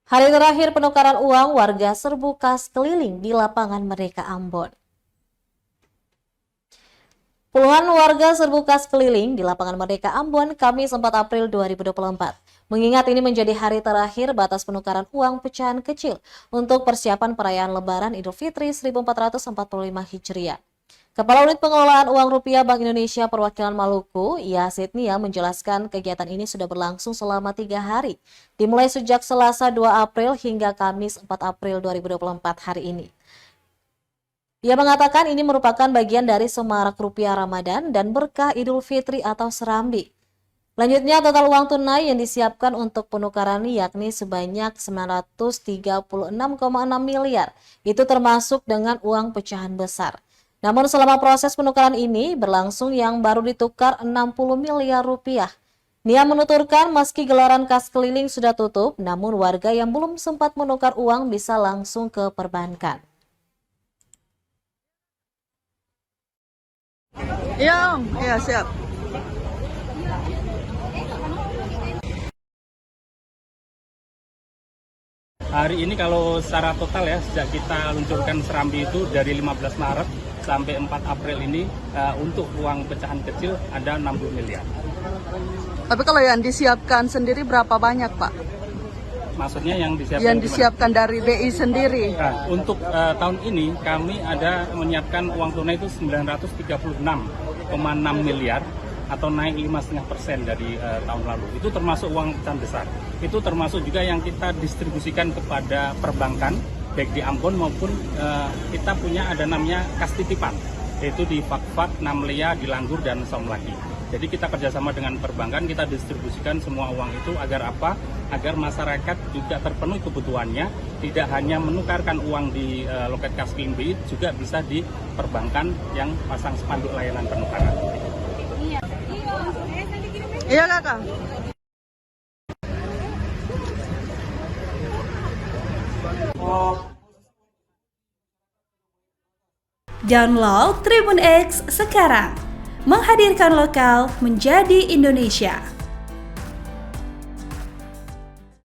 Hari terakhir penukaran uang, warga serbu kas keliling di lapangan Merdeka Ambon. Puluhan warga serbu kas keliling di lapangan Merdeka Ambon Kamis 4 April 2024. Mengingat ini menjadi hari terakhir batas penukaran uang pecahan kecil untuk persiapan perayaan Lebaran Idul Fitri 1445 Hijriah. Kepala Unit Pengelolaan Uang Rupiah Bank Indonesia Perwakilan Maluku, Yasid Nia, menjelaskan kegiatan ini sudah berlangsung selama 3 hari, dimulai sejak Selasa 2 April hingga Kamis 4 April 2024 hari ini. Ia mengatakan ini merupakan bagian dari semarak rupiah Ramadan dan berkah Idul Fitri atau Serambi. Selanjutnya, total uang tunai yang disiapkan untuk penukaran yakni sebanyak 936,6 miliar. Itu termasuk dengan uang pecahan besar. Namun selama proses penukaran ini berlangsung yang baru ditukar 60 miliar rupiah. Nia menuturkan meski gelaran kas keliling sudah tutup, namun warga yang belum sempat menukar uang bisa langsung ke perbankan. Iya, Om. Iya, siap. Hari ini kalau secara total ya, sejak kita luncurkan Serambi itu dari 15 Maret sampai 4 April ini untuk uang pecahan kecil ada 60 miliar. Tapi kalau yang disiapkan sendiri berapa banyak, Pak? Maksudnya yang disiapkan Yang disiapkan dari BI sendiri. Nah, untuk tahun ini kami ada menyiapkan uang tunai itu 936,6 miliar atau naik 5,5% dari tahun lalu. Itu termasuk uang pecahan besar. Itu termasuk juga yang kita distribusikan kepada perbankan, baik di Ambon maupun kita punya ada namanya kas titipan, yaitu di Fakfak, Namlia, di Langgur, dan Somlaki. Jadi kita kerjasama dengan perbankan, kita distribusikan semua uang itu agar apa? Agar masyarakat juga terpenuhi kebutuhannya, tidak hanya menukarkan uang di loket kas keliling BI, juga bisa di perbankan yang pasang spanduk layanan penukaran. Iya, Kakak. Download Tribun X sekarang, menghadirkan lokal menjadi Indonesia.